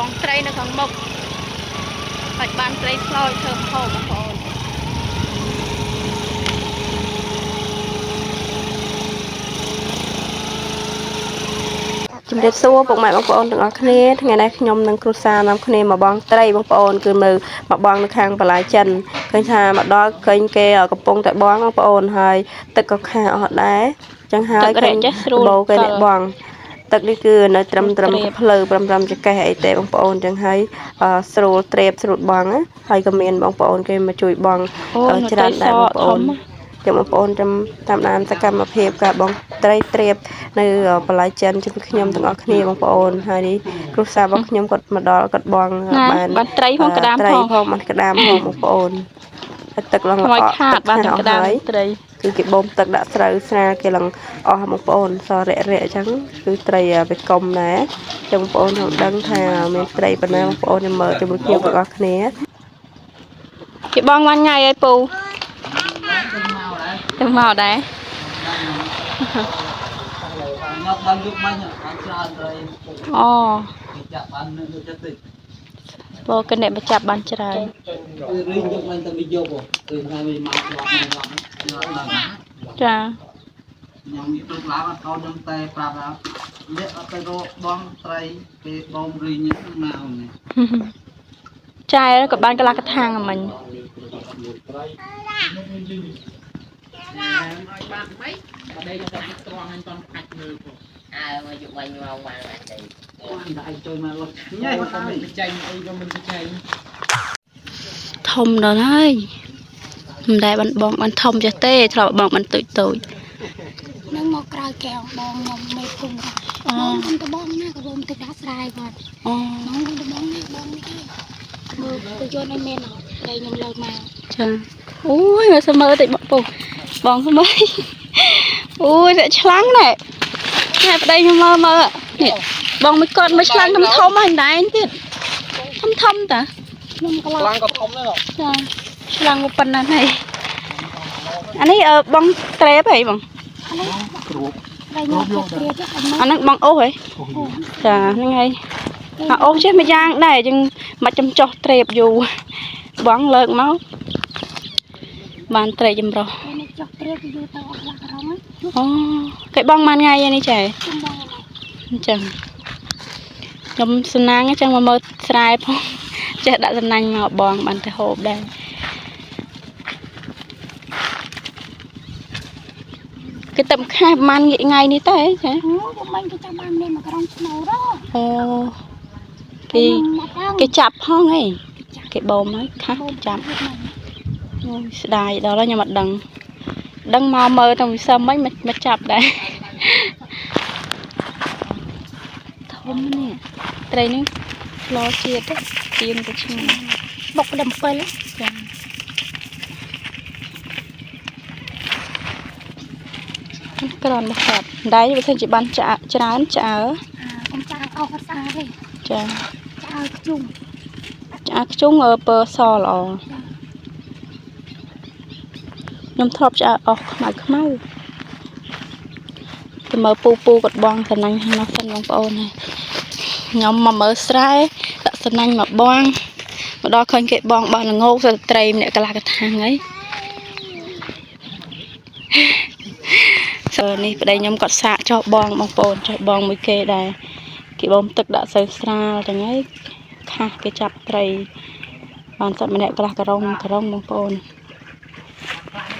បងត្រីនៅខាងមុខបាច់បានត្រីខ្លោចធ្វើហូបបងប្អូនជំរាបសួរពុកម៉ែបងប្អូនទាំងអស់គ្នាថ្ងៃនេះខ្ញុំនឹងគ្រួសារនាំគ្នាមកបងត្រីបងប្អូនគឺមើលមកបងនៅខាងបន្លាយចិនឃើញថាមកដល់ឃើញគេកំពុងតែបងប្អូនហើយទឹកក៏ខាអស់ដែរចឹងហើយឃើញបោគេអ្នកបងទឹកនេះគឺនៅត្រឹមផ្លូវត្រឹមចកេះអីទេបងប្អូនចឹងហើយស្រួលត្រេបស្រួលបងហើយក៏មានបងប្អូនគេមកជួយបងច្រើនដែរបងប្អូនចាំបងប្អូនតាមដានសកម្មភាពការបងត្រីត្រេបនៅបន្លាយចិនជួយខ្ញុំទាំងអស់គ្នាបងប្អូនហើយនេះគ្រួសាររបស់ខ្ញុំគាត់មកដល់គាត់បងបានត្រីផងក្តាមផងមិនក្តាមផងបងប្អូនហើយទឹកឡើងល្អទឹកបានក្តាមត្រីគឺគេបូមទឹកដាក់ស្រូវស្រាគេឡើងអស់បងប្អូនសរៈអញ្ចឹងគឺត្រីវាកុំដែរចាំបងប្អូននឹងដឹងថាមានត្រីប៉ុណ្ណាបងប្អូនខ្ញុំមើលជាមួយខ្ញុំទាំងអស់គ្នាគេបងបានថ្ងៃអីពូទៅមកដែរមកបានយកបាញ់បានច្រើនត្រីអូចាប់បាននៅចិត្តតិចបងកណែមកចាប់បានច្រើនគឺរីយកបាញ់ទៅវាយកគឺថាវាមកជាប់ចាខ្ញុំមានព្រឹកឡើងអត់កោនខ្ញុំតែប្រាប់ថាលាក់អត់ទៅរកបងត្រីគេបងរីញមកនេះចាយក៏បានកន្លះកថាងមិញបានមិនបើដេកទៅត្រង់ហ្នឹងតន់ខាច់មើលផងមកយកបាញ់មកបានអត់ទេអូនតែចូលមកលុតញ៉ៃមកមិនបច្ចេកអីក៏មិនបច្ចេកធំដល់ហើយមិនដែលបងបានធំចេះទេធ្លាប់បងបានតូចនឹងមកក្រោយកែវបងខ្ញុំមេភូមិអូខ្ញុំទៅបងណាក៏បងទៅដាក់ស្រែគាត់អូខ្ញុំទៅបងនេះបងនេះមើលទៅយន់ឲ្យមានតែខ្ញុំលើកមកចាអូយមើលមើលតិចបងពុះបងស្មីអូយតែឆ្លាំងណែតែប្តីខ្ញុំមើលនេះបងមួយគាត់មួយឆ្លាំងធំហើយដែរទៀតធំតាខ្ញុំក្លាឆ្លាំងក៏ធំដែរចាឆ្លាំងប៉ុណ្ណាហើយអានេះបងត្រេបហីបងគ្រូអាហ្នឹងបងអូសហីចាហ្នឹងហើយអូសចេះមួយយ៉ាងដែរចឹងមកចំចោះត្រេបយូរបងលើកមកបានត្រីចម្រុះចុះត្រេបយូរទៅអស់ឡាករងអូគេបងបានថ្ងៃនេះចែអញ្ចឹងខ្ញុំសំណាងអញ្ចឹងមកមើលស្រែផងចេះដាក់សំណាញ់មកបងបានទៅហូបដែរគេទៅខែប្រហែលថ្ងៃនេះតែចាខ្ញុំមិនគេចាប់បាននេះមកក្រុងឆ្នោតអូគេចាប់ផងហីគេបូមហើយខាស់ចាប់អូយស្ដាយដល់ហើយខ្ញុំអត់ដឹងមកមើលទៅវិស័យមិនមកចាប់ដែរធំនេះត្រីនេះឡជាតិទៀនទៅឈ្មោះបុកដល់7ចាក្រនមកកាត់ដៃវាធ្វើជាបានច្រើនឆ្អើកុំចាក់អស់ស្អាតទេចាឆ្អើខ្ជុំពណ៌សល្អខ្ញុំធ្លាប់ឆ្អើអស់ខ្មៅទៅមើលពូគាត់បងសំណាញ់ហ្នឹងមកសិនបងប្អូនហើយខ្ញុំមកមើលស្រែដាក់សំណាញ់មកបងមកដល់ឃើញគេបងបោះល្ងោកទៅត្រីម្នាក់កន្លះកថាងហើយនេះប្តីខ្ញុំគាត់សាកចោះបងប្អូនចោះបងមួយគេដែរគេបូមទឹកដាក់សូវស្រាលទាំងហើយខាស់គេចាប់ត្រីបានសត្វម្នាក់កន្លះក្រងបងប្អូន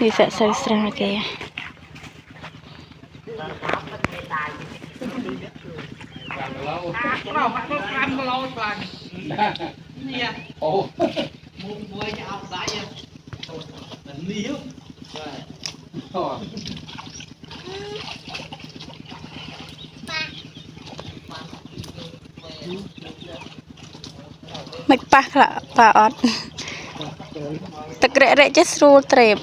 នេះសាក់សូវស្រាលគេអូមួយจะเอาสายនេះមិនប៉ះខ្លះប៉ះអត់ទឹករែកចេះស្រួលត្រេប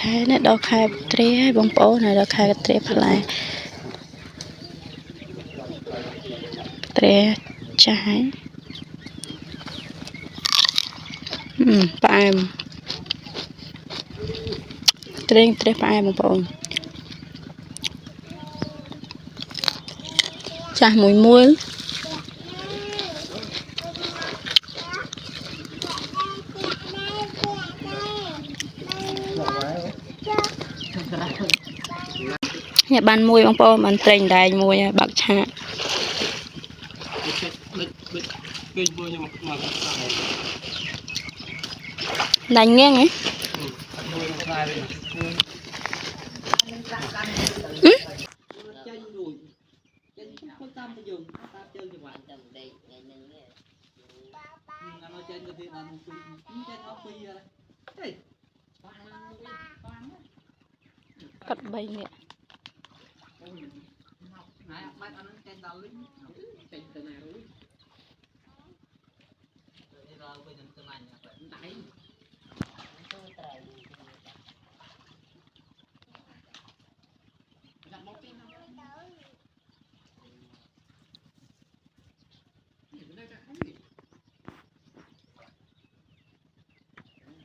khá nè đo khai tre bông bố này đo khai tre phải lại tre trái phải tre phải bông bố chả mùi muối nhà ban mùi bông bố mình trành đài mùi bạc chả đánh nghe ấy cắt bay nè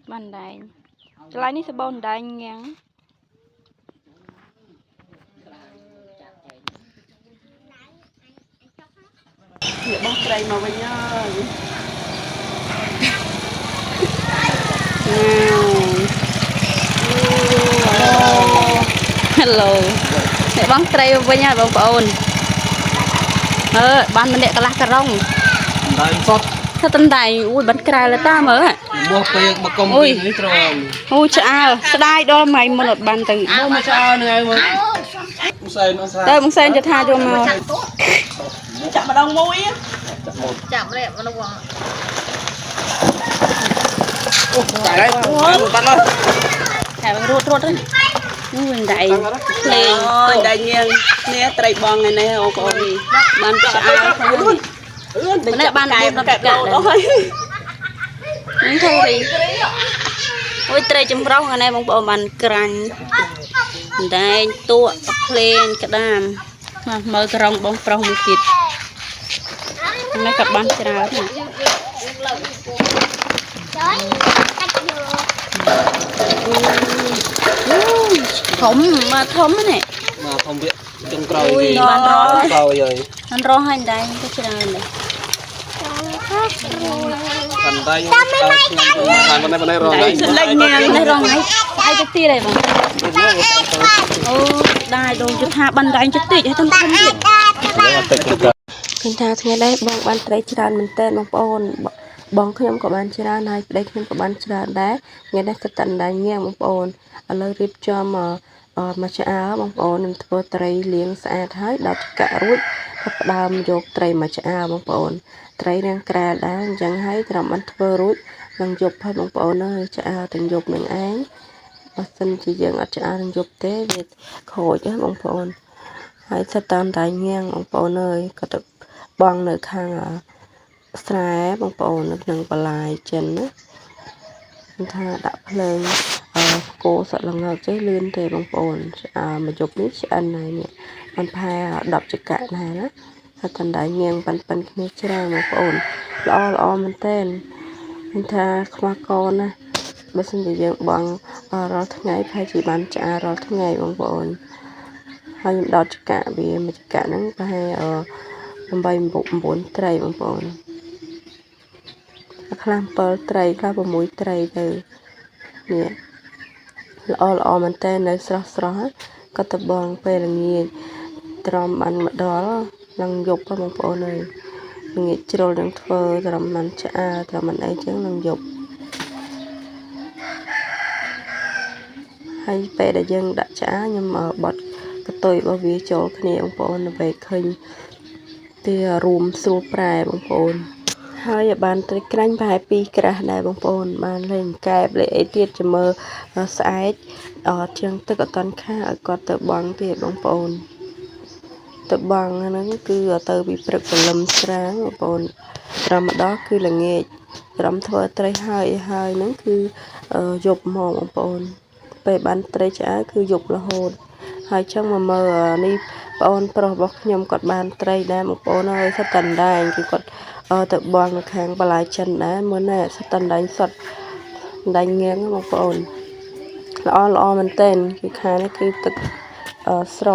bàn đài cái này sẽ bòn đài ngang Dạ bông cây màu vàng nhá. Hello. Dạ bông cây vàng nhá bông bồn. Ban mình để cả lá cà rong. Đây phốt. Sao tân đài ui bắn cài là ta mở ạ. Mua cây mà công ty này rồi. Ui chả đai đó mày một lột bàn từ. Mua mà sao này mà. Đây bông sen cho tha cho màu. Chạm vào đông mũi á. Chạm lại vào đông. Cái đấy. Tắt lên. Thả vào rốt đấy. Mình đẩy Lên tôi đẩy nghiêng nè trai bong này này ô cô đi ban chả luôn bên này ban này cả đồ đó thôi những thôi đi ôi trai chấm rau ngày nay bông bò bàn cành đây tua lên cái đam mở cái rong bông rong một kịt nay cặp ban chả này thấm mà thấm này Mà không biết trong cầu gì cầu rồi ăn rau hành đây cái chả này bàn tay bàn tay rồi đấy lên nè đây rau này ai cái tia này mà đài đồ chụp hạ bàn đài chụp tịt hay thằng không biết kinh thao nghe đấy bong ban trai chả mình tên bong bồn bong khuyên của ban chả này đây khuyên của ban chả đấy nghe đây cái tận đài nghe bong bồn ở lời rip cho mà chả áo bong bồn nên thua trai liếng sạch hết đọt cả rút thắp đam dục trai mà chả áo bong bồn trai đang cà đá chẳng hay làm ăn thua rút đang dục hay bong bồn ơi chả áo từng dục mình án mà xin chỉ dừng ở chả đang dục thế việc khổ chứ bong bồn hãy thật tan đài nghe bong bồn ơi có được bong nơi khang ở sài bong bồn nó nâng vào lại chân á tha đã lên cô sợ là ngờ cái lươn thì bông bồn mà chụp biết anh này nè anh pha đập cho cả này đó thành đại ngang bắn bắn cái chả bông bồn lo mình tên anh tha khoa con á bây giờ thì dựng bằng rồi tháng ngày phải chỉ bán trả rồi tháng ngày bông bồn hay đập cho cả vì mà cả nó phải bay bốn tray bông bồn làm bờ tray làm bờ mũi tray từ nè lo mình tên nơi sro có tập bong về là nghề tròn ăn mà đó năng dục ở một bộ này nghề trôi đang phơi tròn mình chả tròn mình ấy chứ năng dục hay về để dân đã trả nhưng mà bật cái tôi bao vía chỗ cái này ông bộ nó về khơi thì rùm xua prai ông bộ hơi bàn tới canh bài pi cả đại bông bồn bàn lên kẹp để tiết cho mơ sai ở trường tất cả toàn khác có tờ bằng thì bông bồn tờ bằng nó cứ ở tờ bị bật lầm sáng bông bồn làm đó cứ là nghề làm thôi trai hơi nó cứ dục màu bông bồn ពេលបានត្រីឆ្អើរគឺយប់រហូតហើយចឹងមកមើលនេះបងអូនប្រុសរបស់ខ្ញុំគាត់បានត្រីដែរបងប្អូនអើយសិតតណ្ដែងគឺគាត់ទៅបងនៅខាងបន្លែចិនដែរមើលណែសិតតណ្ដែងសុតដៃងៀងបងប្អូនល្អមែនទែនគឺខាងនេះគឺទឹកស្រ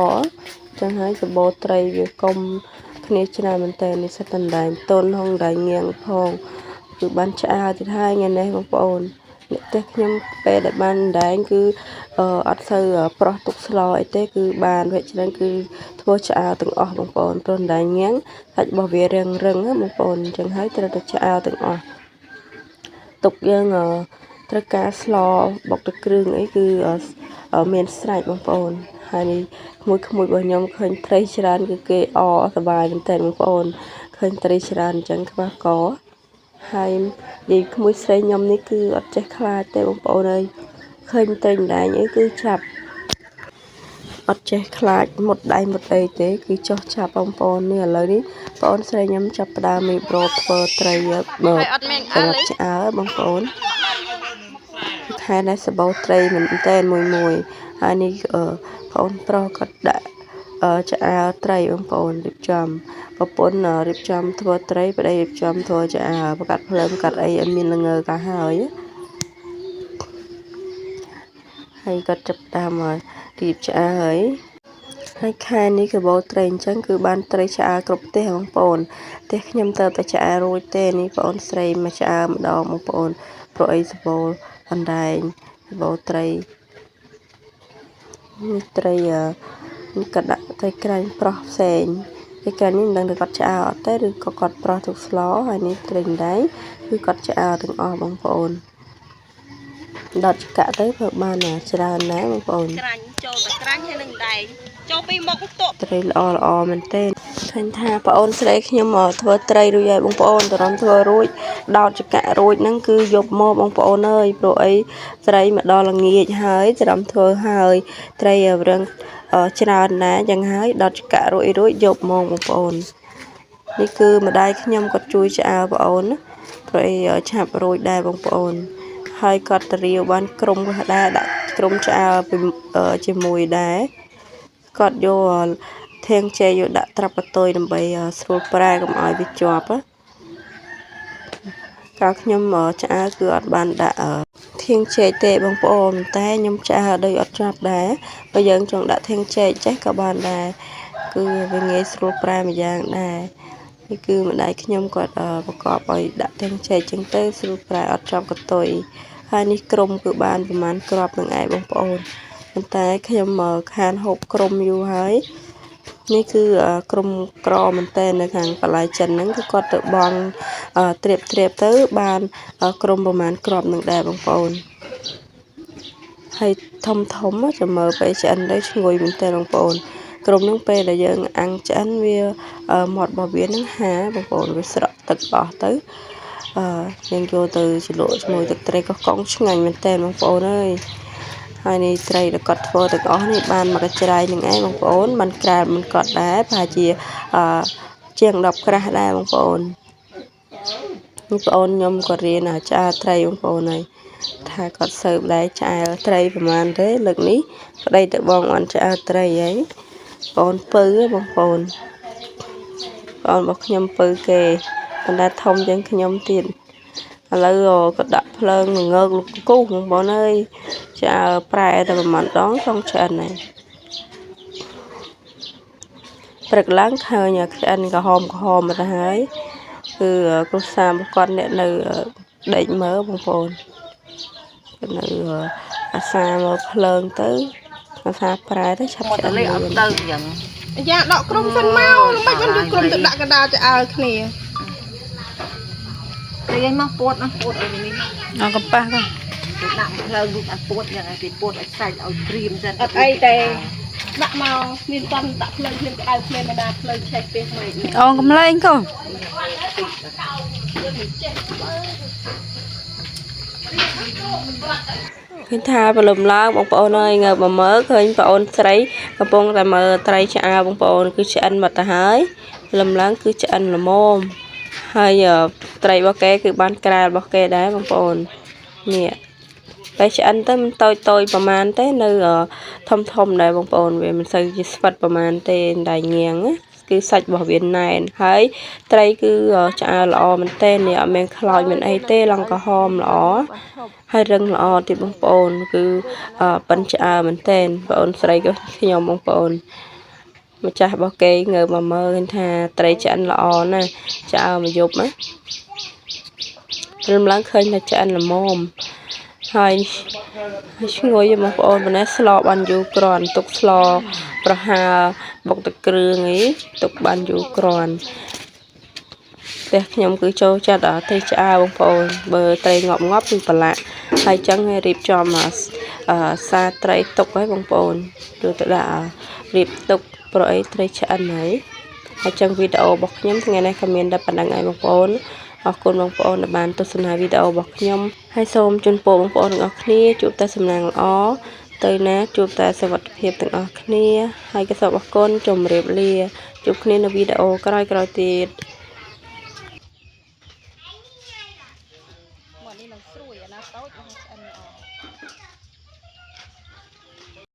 ចឹងហើយសបោត្រីវាកុំគ្នាច្រើនមែនទែននេះសិតតណ្ដែងតុនហងដៃងៀងផងគឺបានឆ្អើរទៀតហើយថ្ងៃនេះបងប្អូនអ្នកផ្ទះខ្ញុំពេលដែលបានដែងគឺអត់សូវប្រោះទុកស្លអីទេគឺបានវាច្រើនគឺធ្វើឆ្អើរទាំងអស់បងប្អូនព្រោះដែងញ៉ាំងសាច់របស់វារឹងណាបងប្អូនអញ្ចឹងហើយត្រូវតែឆ្អើរទាំងអស់ទុកយើងត្រូវការស្លបុកទឹកគ្រឿងអីគឺមានស្រេចបងប្អូនហើយនេះក្មួយរបស់ខ្ញុំឃើញត្រីច្រើនគឺគេសប្បាយមែនតើបងប្អូនឃើញត្រីច្រើនអញ្ចឹងខ្វះកហើយនិយាយក្មួយស្រីខ្ញុំនេះគឺអត់ចេះខ្លាចទេបងប្អូនអើយឃើញត្រីដែងអីគឺចាប់អត់ចេះខ្លាចមុតដៃមុតអីទេគឺចោះចាប់បងប្អូននេះឥឡូវនេះបងអូនស្រីខ្ញុំចាប់ផ្ដើមមីប្រូធ្វើត្រីបើសម្រាប់ឆ្អើបងប្អូនខែនេះសបោត្រីមែនតើមួយហើយនេះបងអូនប្រុសគាត់ដាក់ឆ្អើត្រីបងប្អូនរៀបចំប្រពន្ធរៀបចំធ្វើត្រីប្តីរៀបចំធ្វើឆ្អើប្រកាត់ភ្លើងកាត់អីឲ្យមានល្ងើកាហើយគាត់ចាប់តាមរៀបឆ្អើហើយខែនេះកបោត្រីអញ្ចឹងគឺបានត្រីឆ្អើគ្រប់ផ្ទះបងប្អូនផ្ទះខ្ញុំទៅតែឆ្អើរួចទេនេះបងអូនស្រីមកឆ្អើម្ដងបងប្អូនព្រោះអីសបោអណ្ដែងសបោត្រីនេះត្រីនេះក៏ដាក់ត្រីក្រាញ់ប្រុសផ្សេងត្រីក្រាញ់នេះមិនដឹងថាគាត់ឆ្អើអត់ទេឬក៏គាត់ប្រុសទុកស្លហើយនេះត្រីដែងគឺគាត់ឆ្អើទាំងអស់បងប្អូនដុតកាក់ទៅធ្វើបានច្រើនណាស់បងប្អូនក្រាញ់ចូលតែក្រាញ់ហើយនឹងដែងចូលពីមុខទុកត្រីល្អមែនទេឃើញថាបងអូនស្រីខ្ញុំធ្វើត្រីរួចហើយបងប្អូនតរំធ្វើរួចដោតចកាក់រួចហ្នឹងគឺយកមកបងប្អូនអើយព្រោះអីត្រីមកដល់ល្ងាចហើយតរំធ្វើហើយត្រីរឹងច្រើនណាស់ចឹងហើយដោតចកាក់រួចយកមកបងប្អូននេះគឺម្ដាយខ្ញុំគាត់ជួយឆ្អើបងអូនព្រោះអីឆាប់រួចដែរបងប្អូនហើយគាត់ទៅរាវបានក្រុមក៏ដែរដាក់ក្រុមឆ្អើជាមួយដែរគាត់យកធាងចេយកដាក់ត្រាប់កតុយដើម្បីស្រួលប្រែកុំឲ្យវាជាប់កាលខ្ញុំឆ្អើគឺអត់បានដាក់ធាងចេកទេបងប្អូនតែខ្ញុំឆ្អើដូចអត់ជាប់ដែរបើយើងចង់ដាក់ធាងចេកចេះក៏បានដែរគឺវាងាយស្រួលប្រែមួយយ៉ាងដែរនេះគឺម្ដាយខ្ញុំគាត់ប្រកបឲ្យដាក់ធាងចេកចឹងទៅស្រួលប្រែអត់ជាប់កតុយហើយនេះក្រុមគឺបានប្រហែលគ្រាប់នឹងឯងបងប្អូនប៉ុន្តែខ្ញុំខានហូបក្រុមយូរហើយនេះគឺក្រុមក្រមែនតើនៅខាងបន្លែចិនហ្នឹងគឺគាត់ទៅបងត្រៀបទៅបានក្រុមប្រហែលគ្រាប់នឹងដែរបងប្អូនហើយធំចាំមើលពេលឆ្អិនទៅឈ្ងុយមែនតើបងប្អូនក្រុមហ្នឹងពេលដែលយើងអាំងឆ្អិនវាមាត់របស់វាហ្នឹងហាបងប្អូនវាស្រក់ទឹកអស់ទៅយើងយកទៅជ្រលក់ជាមួយទឹកត្រីកោះកុងឆ្ងាញ់មែនតើបងប្អូនអើយហើយនេះត្រីដែលគាត់ធ្វើទាំងអស់នេះបានមកកញ្ច្រៃនឹងឯងបងប្អូនបានក្រាបមិនគាត់ដែរប្រហែលជាជាង10ក្រាស់ដែរបងប្អូននេះបងប្អូនខ្ញុំក៏រៀនឆ្អើត្រីបងប្អូនហើយថាគាត់សើបដែរឆ្អើត្រីប្រហែលទេលើកនេះប្តីទៅបងអត់ឆ្អើត្រីហីបងពៅបងប្អូនរបស់ខ្ញុំពៅគេប៉ុន្តែធំជាងខ្ញុំទៀតឥឡូវក៏ដាក់ភ្លើងងើកលោកគូបងប្អូនអើយឆ្អើប្រែតែប្រហែលដងចង់ឆ្អិនហើយព្រឹកឡើងឃើញឆ្អិនក្រហមមកទៅហើយគឺគ្រួសាររបស់គាត់អ្នកនៅដេកមើលបងប្អូននៅអាសាមកភ្លើងទៅអាសាប្រែទៅឆាប់ឆ្អិនអត់ទៅអញ្ចឹងយ៉ាដកក្រុមសិនមកមិនបាច់យកក្រុមទៅដាក់កណ្ដាលឆ្អើគ្នាតែឯងមកពួតអីនេះអកំប៉ះទៅដាក់ភ្លើងរូបអាពួតយ៉ាងឯងគេពួតឲ្យសាច់ឲ្យក្រៀមសិនអត់អីទេដាក់មកមានតន់ដាក់ភ្លើងភ្លាមក្តៅភ្លាមបណ្ដាភ្លើងឆេះពេកមកអូកំឡែងកូនឃើញថាព្រលឹមឡើងបងប្អូនអើយងើបមកមើលឃើញបងអូនស្រីកំពុងតែមើលត្រីឆ្អើបងប្អូនគឺឆ្អិនមកទៅហើយព្រលឹមឡើងគឺឆ្អិនល្មមហើយត្រីរបស់គេគឺបានក្រាលរបស់គេដែរបងប្អូននេះ ไปฉันแต่มันโตยประมาณแต่ในทอมได้บางปอนเวมันใส่จะสปัดประมาณแต่ได้เงียงคือใส่บ่เวียนนายหายไตรคือจะละอมันเต้นเนี่ยแมงคลอยมันไอเต้ลังกะหอมละอให้เรื่องละอติบางปอนคือปัญจามันเต้นปอนใส่ก็ขยมบางปอนมาจ่าบ่เกยเงยมาเมื่อกันท่าไตรจะละอน่ะจะเอามายุบมั้ยเริ่มล้างเคยมาจะละมอมhai ngồi cho một ôn bên slo ban du kron tục slo praha bọc tật kêu ấy tục ban du kron để nhom cứ cho đã thấy cha bông phồn bờ tây ngọc ngóp như bà lạ hai chân hay rịp cho mà xa tây tục với bông phồn rồi tự đã rịp tục rồi tây cha anh ấy hai chân video bọc nhóm ngày nay comment đã bàn đăng ai bông phồnคุณบางปอนบานตัวสนาวิดีโอบอกยมให้ชมจนโปบางปอนออกนี้จูบแต่สำนักอ๋อเตยนะจูบแต่สวัสดิภาพต่างออกนี้ให้กระสอบก้นจมเรียบเรียจูบนี้ในวิดีโอกระไรติดหมดนี่มันสวยนะโต๊ะอันนี้